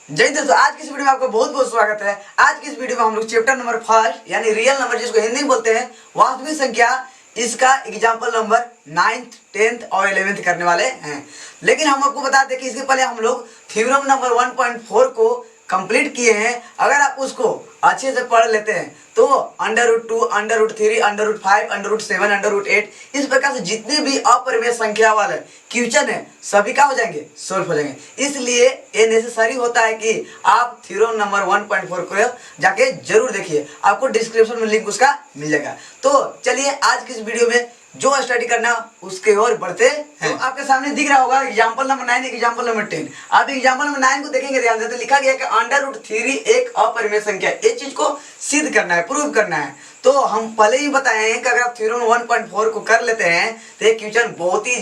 जय दोस्तों, आज की इस वीडियो में आपका बहुत बहुत स्वागत है। आज की इस वीडियो में हम लोग चैप्टर नंबर फर्स्ट यानी रियल नंबर जिसको हिंदी में बोलते हैं वास्तविक संख्या, इसका एग्जाम्पल नंबर 9th 10th और 11th करने वाले हैं। लेकिन हम आपको बता दें कि इसके पहले हम लोग थ्योरम नंबर 1.4 को कंप्लीट किए हैं। अगर आप उसको अच्छे से पढ़ लेते हैं तो √2, √3, √5, √7, √8 इस प्रकार से जितने भी अपरिमेय संख्या वाले क्वेश्चन है सभी का हो जाएंगे, सोल्व हो जाएंगे। इसलिए ये नेसेसरी होता है कि आप थ्योरम नंबर 1.4 को जाके जरूर देखिए, आपको डिस्क्रिप्शन में लिंक उसका मिल जाएगा। तो चलिए आज की इस वीडियो में जो स्टडी करना उसके ओर बढ़ते हैं। तो आपके सामने दिख रहा होगा एग्जाम्पल नंबर 9, एग्जाम्पल नंबर 10। आप एग्जाम्पल नंबर 9 को देखेंगे ध्यान से तो लिखा गया कि √3 एक अपरिमेय संख्या। ये चीज को सिद्ध करना है, प्रूव करना है। तो हम पहले ही बताए हैं कि अगर आप थ्योरम 1.4 को कर लेते हैं तो ये क्वेश्चन बहुत ही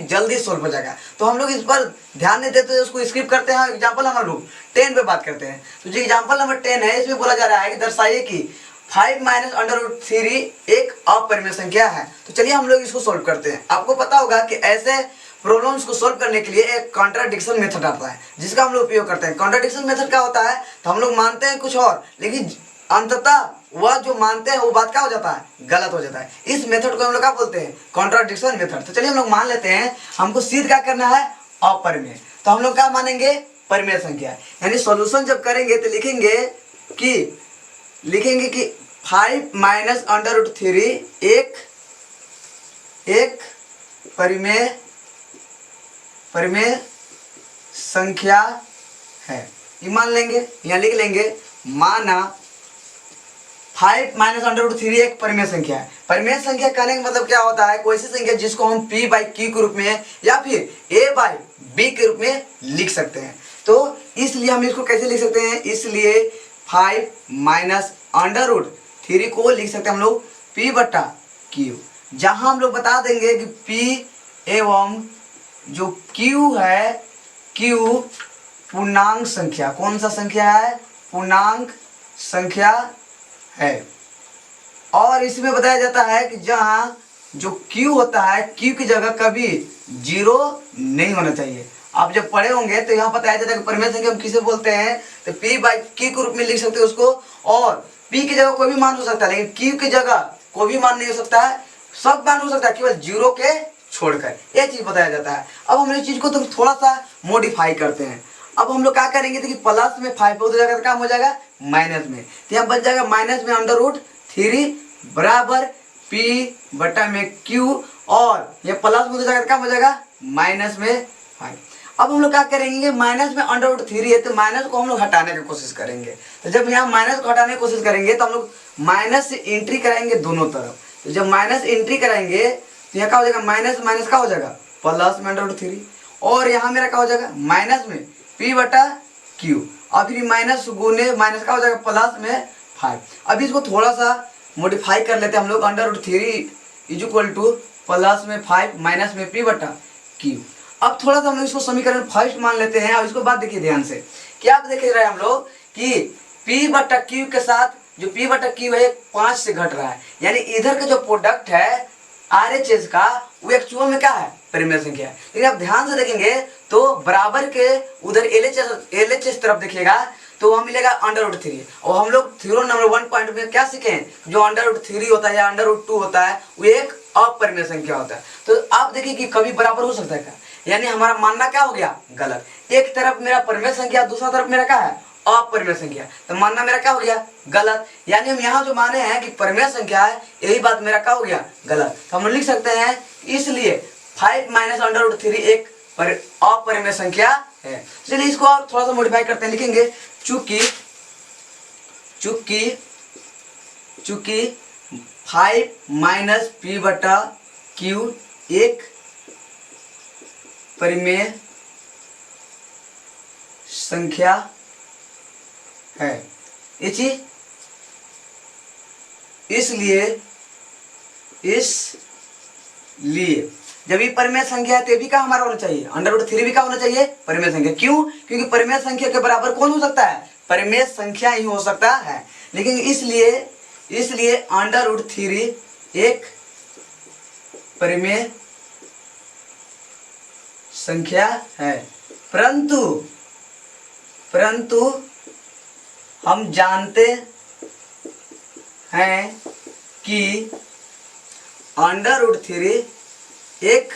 जल्दी सोल्व हो जाएगा। तो हम लोग इस पर ध्यान नहीं देते, उसको स्किप करते हैं। एग्जाम्पल नंबर 10 पे बात करते हैं। तो जो एग्जाम्पल नंबर 10 है इसमें बोला जा रहा है कि दर्शाइए कि 5 - √3 एक अपरिमेय संख्या है। तो चलिए हम लोग इसको सोल्व करते हैं। आपको पता होगा कि ऐसे प्रॉब्लम्स को सोल्व करने के लिए एक कॉन्ट्राडिक्शन मेथड आता है जिसका हम लोग उपयोग करते हैं। कॉन्ट्राडिक्शन मेथड क्या होता है, तो हम लोग मानते हैं कुछ और लेकिन अंततः वह जो मानते हैं वो बात क्या हो जाता है, गलत हो जाता है। इस मेथड को हम लोग क्या बोलते हैं, कॉन्ट्राडिक्शन मेथड। तो चलिए हम लोग मान लेते हैं हमको सिद्ध क्या करना है, अपरिमेय। तो हम लोग क्या मानेंगे, परिमेय संख्या। यानी सॉल्यूशन जब करेंगे तो लिखेंगे कि 5 - √3 एक परिमेय संख्या है। ये मान लेंगे, यहाँ लिख लेंगे माना 5 - √3 एक परिमेय संख्या है। परिमेय संख्या कहने का मतलब क्या होता है, कोई ऐसी संख्या जिसको हम p/q के रूप में या फिर a/b के रूप में लिख सकते हैं। तो इसलिए हम इसको कैसे लिख सकते हैं, इसलिए 5 - √3 को लिख सकते हैं हम लोग p/q, जहां हम लोग बता देंगे कि p एवं जो q है, q पूर्णांक संख्या, कौन सा संख्या है, पूर्णांक संख्या है। और इसमें बताया जाता है कि जहां जो q होता है, q की जगह कभी 0 नहीं होना चाहिए। आप जब पढ़े होंगे तो यहाँ बताया जाता है कि परिमेय संख्या हम किसे बोलते हैं, तो p/q के रूप में लिख सकते हैं उसको। और p की जगह कोई भी मान हो सकता है लेकिन q की जगह कोई भी मान नहीं हो सकता है, सब मान हो सकता है केवल 0 के छोड़कर। यह चीज बताया जाता है। अब हम इस चीज को तो थोड़ा सा मॉडिफाई करते हैं। अब हम लोग क्या करेंगे तो कि प्लस में 5 हो जाएगा तो क्या हो जाएगा, माइनस में। तो यहाँ बच जाएगा माइनस में √3 बराबर p/q, और ये प्लस में हो जाएगा तो क्या हो जाएगा, माइनस में 5। अब हम लोग क्या करेंगे, माइनस में √3 है तो माइनस को हम लोग हटाने की कोशिश करेंगे। तो जब यहाँ माइनस को हटाने की कोशिश करेंगे तो हम लोग माइनस से एंट्री कराएंगे दोनों तरफ। तो जब माइनस एंट्री कराएंगे तो यहाँ क्या हो जाएगा, माइनस माइनस क्या हो जाएगा, प्लस में √3, और यहाँ मेरा क्या हो जाएगा, माइनस में p/q, और फिर माइनस गुने माइनस क्या हो जाएगा, प्लस में 5। अब इसको थोड़ा सा मॉडिफाई कर लेते हैं हम लोग, √3 = प्लस में 5 माइनस में p/q। अब थोड़ा सा हम लोग इसको समीकरण फर्स्ट मान लेते हैं। और इसको बात देखिए ध्यान से, क्या आप देख रहे हैं हम लोग कि p/q के साथ जो p/q है 5 से घट रहा है, यानी इधर का जो प्रोडक्ट है RHS का वो एक्चुअल में क्या है, परिमेय संख्या है। लेकिन आप ध्यान से देखेंगे तो बराबर के उधर LHS तरफ देखिएगा तो वहां मिलेगा √3। और हम लोग थ्योरम नंबर 1 पॉइंट में क्या सीखे, जो √3 होता है या √2 होता है वो एक अपरिमेय संख्या होता है। तो आप देखिए कि कभी बराबर हो सकता है क्या, यानी हमारा मानना क्या हो गया, गलत। एक तरफ मेरा परिमेय संख्या, दूसरा तरफ मेरा क्या है, अपरिमेय संख्या, तो मानना मेरा क्या हो गया, गलत। यानी हम यहाँ जो माने हैं कि परिमेय संख्या है, यही बात मेरा क्या हो गया, गलत। तो हम लिख सकते हैं इसलिए 5 - √3 एक अपरिमेय संख्या है। चलिए इसको और थोड़ा सा मॉडिफाई करते हैं, लिखेंगे चूंकि 5 - p/q एक परिमेय संख्या है। ये चीज इसलिए जब ये परिमेय संख्या है तो भी क्या हमारा होना चाहिए, √3 भी क्या होना चाहिए, परिमेय संख्या। क्यों, क्योंकि परिमेय संख्या के बराबर कौन हो सकता है, परिमेय संख्या ही हो सकता है। लेकिन इसलिए √3 एक परिमेय संख्या है, परंतु परंतु हम जानते हैं कि √3 एक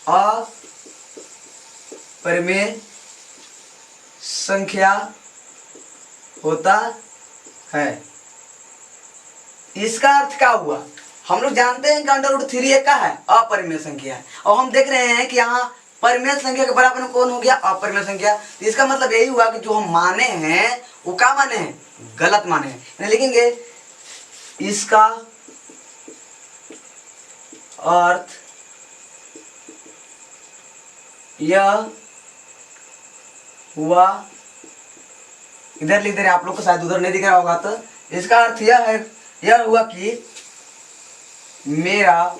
अपरिमेय संख्या होता है। इसका अर्थ क्या हुआ? हम लोग जानते हैं कि √3 एक का है, अपरिमेय संख्या है, और हम देख रहे हैं कि यहाँ परिमेय संख्या के बराबर में कौन हो गया? अपरिमेय संख्या। तो इसका मतलब यही हुआ कि जो हम माने हैं वो क्या माने हैं? गलत माने हैं। लिखेंगे इसका अर्थ यह हुआ, इधर लिख दे रहे आप लोग को, शायद उधर नहीं दिख रहा होगा। तो इसका अर्थ यह हुआ कि मेरा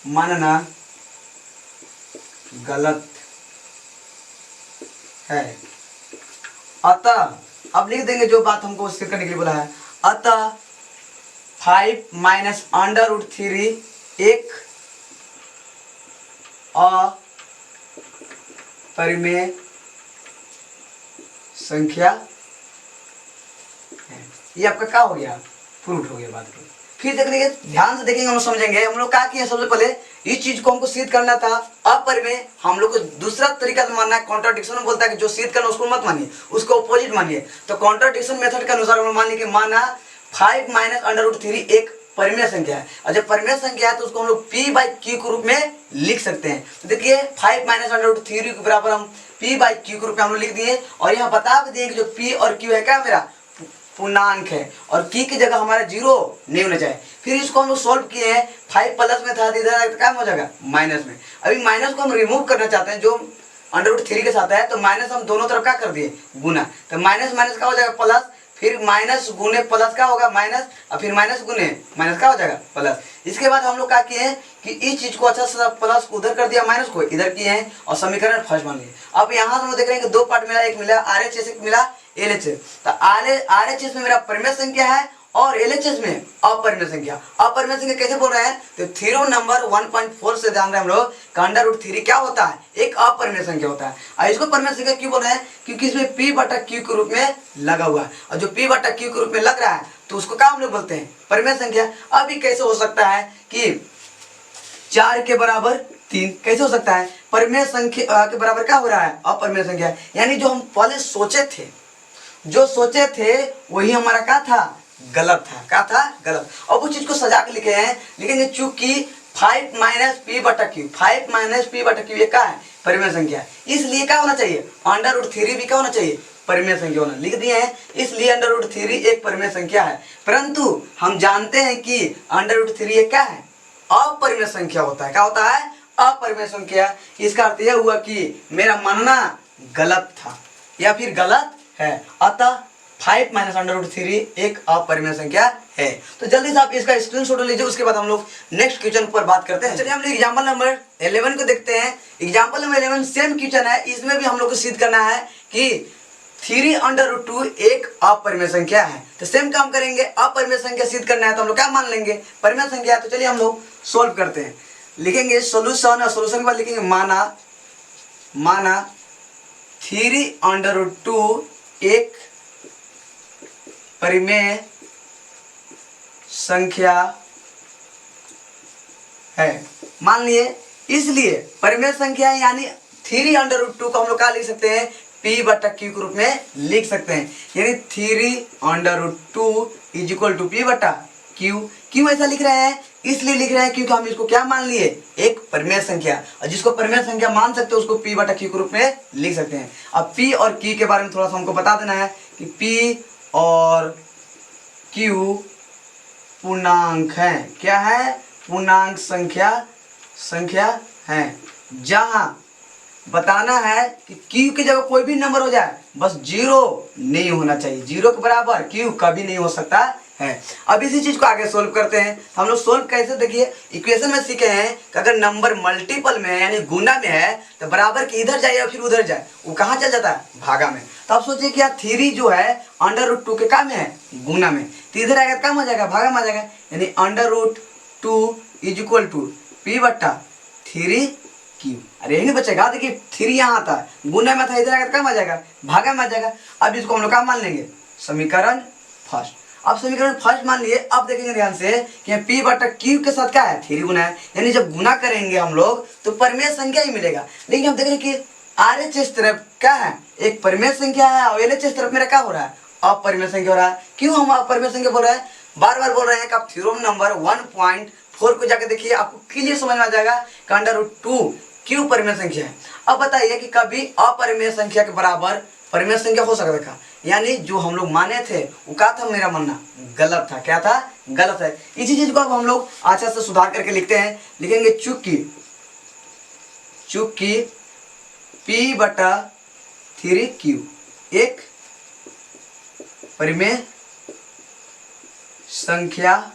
मानना गलत है। अतः अब लिख देंगे जो बात हमको उससे करने के लिए बोला है। अतः 5 - √3 एक अपरिमेय संख्या है। ये आपका क्या हो गया? प्रूफ हो गया बात को। फिर देखिए, ध्यान से देखेंगे, हम लोग समझेंगे। हम लोग क्या किए? सबसे पहले इस चीज को हमको सिद्ध करना था अपरिमेय। हम लोग को दूसरा तरीका से मानना है, कॉन्ट्राडिक्शन में बोलता है कि जो सिद्ध करना उसको मत मानिए, उसको अपोजिट मानिए। तो कॉन्ट्राडिक्शन मेथड के अनुसार हम लोग मान लिए कि माना 5 - √3 एक परिमेय संख्या है, और जब परिमेय संख्या है तो उसको हम लोग p/q के रूप में लिख सकते हैं। तो देखिए 5 - √3 के बराबर हम p/q के रूप में हम लोग लिख दिए, और यहाँ बता भी दिए कि जो p और q है क्या मेरा पूर्णांक है, और की की जगह हमारा 0 नहीं होना चाहिए। फिर इसको हम लोग सोल्व किए हैं, 5 प्लस में था, इधर क्या हो जाएगा? माइनस में। अभी माइनस को हम रिमूव करना चाहते हैं, जो √3 के साथ है, तो माइनस हम दोनों तरफ क्या कर दिए? गुना। तो माइनस माइनस क्या हो जाएगा? प्लस। फिर माइनस गुने प्लस क्या होगा? माइनस। और फिर माइनस गुने माइनस क्या हो जाएगा? प्लस। इसके बाद हम लोग क्या किए हैं कि इस चीज को अच्छा से प्लस को उधर कर दिया, माइनस को इधर किए हैं, और समीकरण फर्स्ट मान लिए। अब यहाँ से हम देख रहे हैं कि दो पार्ट मिला, एक मिला RHS, एक मिला LHS। तो RHS में मेरा परिमेय संख्या है, और LHS में अपरिमेय संख्या। अपरिमेय संख्या कैसे बोल रहे हैं? तो थ्योरम नंबर 1.4 से जान रहे हैं हम लोग √3 क्या होता है? एक अपरिमेय संख्या होता है। और इसको परिमेय संख्या क्यों बोल रहे हैं? क्योंकि इसमें p/q के रूप में लगा हुआ है, और जो p/q के रूप में लग रहा है तो उसको क्या हम लोग बोलते हैं? परिमेय संख्या। अभी कैसे हो सकता है कि 4 के बराबर 3 कैसे हो सकता है? परिमेय संख्या के बराबर क्या हो रहा है? अपरिमेय संख्या। यानी जो हम पहले सोचे थे वही हमारा क्या था? गलत था। क्या था? गलत। अब उस चीज को सजा के लिखेंगे चूंकि 5 - p/q, 5 - p/q ये क्या है? परिमेय संख्या। इसलिए क्या होना चाहिए? √3 भी क्या होना चाहिए? परिमेय संख्या होना। लिख दिए हैं, इसलिए √3 एक परिमेय संख्या है। परंतु हम जानते हैं कि √3 ये क्या है? अपरिमेय संख्या होता है। क्या होता है? अपरिमेय संख्या। इसका अर्थ यह हुआ कि मेरा मानना गलत था या फिर गलत है। अतः 5 - √3 एक अपरिमेय संख्या है। तो जल्दी से आप इसका स्क्रीनशॉट लीजिए, उसके बाद हम लोग नेक्स्ट क्वेश्चन पर बात करते हैं। चलिए हम लोग एग्जांपल नंबर 11 को देखते हैं। एग्जांपल नंबर 11 सेम क्वेश्चन है। इसमें भी हम लोग को सिद्ध करना है कि 3√2 एक अपरिमेय संख्या है। तो सेम काम करेंगे, अपरिमेय संख्या सिद्ध करना है तो हम लोग क्या मान लेंगे? परिमेय संख्या। तो चलिए हम लोग सोल्व करते हैं। लिखेंगे सोल्यूशन, और सोल्यूशन के बाद लिखेंगे माना 3√2 एक परिमेय संख्या है। मान लिए, इसलिए परिमेय संख्या यानी 3√2 को हम लोग क्या लिख सकते हैं? p/q के रूप में लिख सकते हैं। यानी 3√2 = p/q। क्यों ऐसा लिख रहे हैं? इसलिए लिख रहे हैं क्योंकि हम इसको क्या मान लिए? एक परिमेय संख्या, और जिसको परिमेय संख्या मान सकते हैं उसको p/q के रूप में लिख सकते हैं। अब p और q के बारे में थोड़ा सा हमको बता देना है कि p और q पूर्णांक है। क्या है? पूर्णांक संख्या है। जहां बताना है कि q की जगह कोई भी नंबर हो जाए, बस 0 नहीं होना चाहिए। 0 के बराबर q कभी नहीं हो सकता है। अब इसी चीज को आगे सोल्व करते हैं। हम लोग सोल्व कैसे? देखिए इक्वेशन में सीखे हैं कि अगर नंबर मल्टीपल में है यानी गुना में है तो बराबर के इधर जाए या फिर उधर जाए, वो कहाँ चल जाता है? भागा में। तो आप सोचिए कि 3 जो है √2 के काम में है? गुना में। तो इधर आएगा काम हो जाएगा, भागा में आ जाएगा। यानी √2 = p/3 क्यू। अरे यही नहीं बचेगा, देखिए 3 यहाँ आता है, गुना में था, इधर आएगा तो क्या आ जाएगा, भागा में आ जाएगा। अब इसको हम लोग क्या मान लेंगे, समीकरण फर्स्ट। अब समीकरण फर्स्ट मान लिए। अब देखेंगे ध्यान से कि P बटा Q के साथ क्या है, 3 गुना है, यानी जब गुना करेंगे हम लोग तो परिमेय संख्या ही मिलेगा। लेकिन हम देख रहे हैं कि RH तरफ क्या है, एक परिमेय संख्या है, और LHS तरफ मेरा क्या हो रहा है, अपरिमेय संख्या हो रहा है। क्यों हम अपरिमेय संख्या बोल रहे हैं, बार बार बोल रहे हैं कि आप थ्योरम नंबर 1.4 को जाके देखिए, आपको क्लियर समझ में आ जाएगा कि √2 क्यों परिमेय संख्या है। अब बताइए कि कभी अपरिमेय संख्या के बराबर परिमेय संख्या हो सकता था, यानी जो हम लोग माने थे वो क्या था, मेरा मानना गलत था। क्या था, गलत है। इसी चीज को अब हम लोग अच्छा से सुधार करके लिखते हैं, लिखेंगे चूंकि P बटा 3Q एक परिमेय संख्या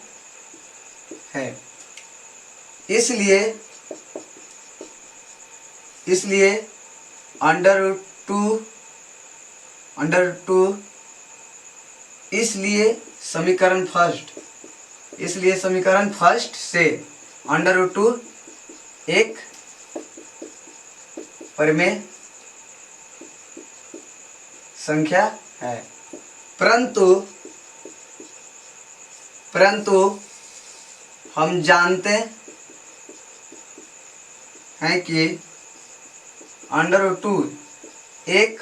है, इसलिए √2 इसलिए समीकरण फर्स्ट से √2 एक परिमेय संख्या है। परंतु हम जानते हैं कि √2 एक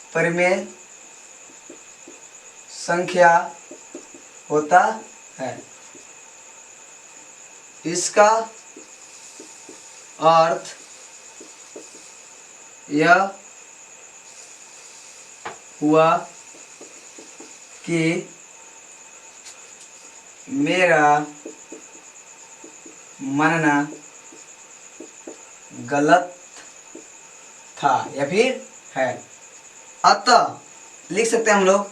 अपरिमेय संख्या होता है। इसका अर्थ यह हुआ कि मेरा मानना गलत था या फिर है। अतः लिख सकते हैं हम लोग,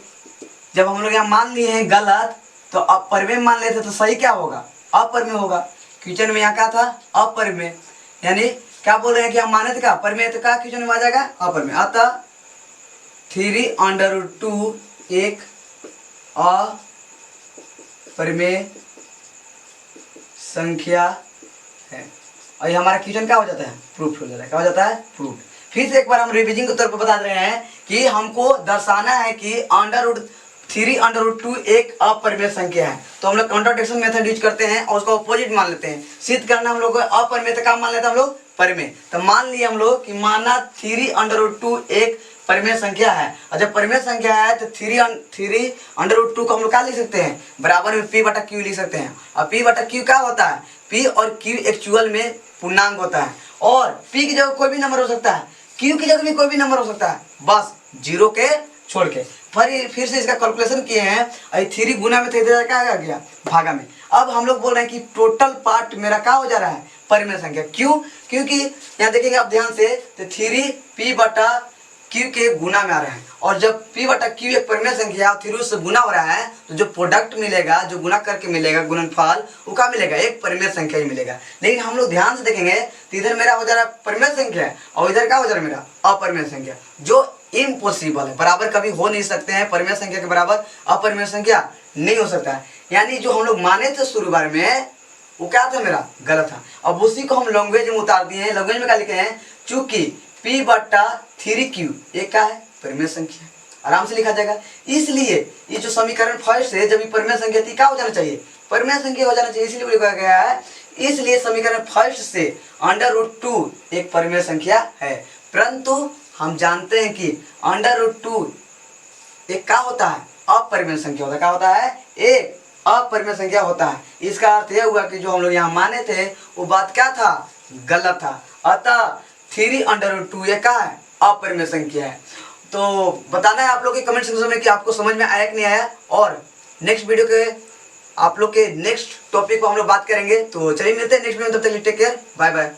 जब हम लोग यहाँ मान लिए हैं गलत, तो अपरिमेय मान लेते तो सही क्या होगा, अपरिमेय होगा। क्वेश्चन में यहाँ क्या था, अपरिमेय, यानी क्या बोल रहे हैं कि हम माने थे क्या, परिमेय, तो क्या क्वेश्चन में आ जाएगा, अपरिमेय। अतः 3√2 एक अपरिमेय संख्या है। और ये हमारा क्वेश्चन क्या हो जाता है, प्रूफ हो जाता है। क्या हो जाता है, प्रूफ। फिर से एक बार हम रिवीजन के तौर पर बता रहे हैं कि हमको दर्शाना है कि √3 एक अपरिमेय संख्या है, तो हम लोग कॉन्ट्राडिक्शन मेथड यूज करते हैं और उसका ऑपोजिट मान लेते हैं। सिद्ध करना हम लोग अपरिमेय, तो क्या मान लेते हैं हम लोग, परिमेय। तो मान लिए हम लोग कि माना 3√2 एक परिमेय संख्या है, और जब परिमेय संख्या है तो 3√2 को हम लोग क्या लिख सकते हैं, बराबर में P बटा Q लिख सकते हैं। और P बटा Q क्या होता है, P और Q एक्चुअल में पूर्णांक होता है, और P की जगह कोई भी नंबर हो सकता है, Q की जगह भी कोई भी नंबर हो सकता है, बस 0 के छोड़ के। फिर से इसका कैलकुलेशन किए हैं, 3 गुना में थे, इधर क्या आ गया, भागा में। अब हम लोग बोल रहे हैं कि टोटल पार्ट मेरा क्या हो जा रहा है, परिमेय संख्या। क्यों, क्योंकि यहाँ देखेंगे आप ध्यान से, तो 3P बटा Q के गुना में आ रहा है, और जब P बटा Q एक परिमेय संख्या 3 से गुना हो रहा है, तो जो प्रोडक्ट मिलेगा, जो गुना करके मिलेगा, गुणनफल, वो क्या मिलेगा, एक परिमेय संख्या ही मिलेगा। लेकिन हम लोग ध्यान से देखेंगे तो इधर मेरा हो जा रहा है परिमेय संख्या, और इधर क्या हो जा रहा है मेरा अपरिमेय संख्या, जो इम्पॉसिबल है, बराबर कभी हो नहीं सकते हैं। परिमेय संख्या के बराबर अपरिमेय संख्या नहीं हो सकता है, यानी जो हम लोग माने थे शुरू बार में वो क्या था, मेरा गलत था। अब उसी को हम लैंग्वेज में उतार दिए हैं। लैंग्वेज में क्या लिखे हैं, चूंकि P बटा 3Q ये क्या है, परिमेय संख्या, आराम से लिखा जाएगा। इसलिए ये जो समीकरण फर्स्ट है, जब ये परिमेय संख्या थी, क्या हो जाना चाहिए, परिमेय संख्या हो जाना चाहिए, इसलिए लिखा गया है। इसलिए समीकरण फर्स्ट से √2 एक परिमेय संख्या है, परंतु हम जानते हैं कि √2 एक क्या होता है, अपरिमेय संख्या होता है। क्या होता है, एक अपरिमेय संख्या होता है। इसका अर्थ यह हुआ कि जो हम लोग यहाँ माने थे वो बात क्या था, गलत था। अतः 3√2 ये क्या है, अपरिमेय संख्या है। तो बताना है आप लोग के कमेंट सेक्शन में कि आपको समझ में आया कि नहीं आया, और नेक्स्ट वीडियो के आप लोग के नेक्स्ट टॉपिक को हम लोग बात करेंगे। तो चलिए मिलते हैं नेक्स्ट वीडियो में, तब तक टेक केयर, बाय बाय।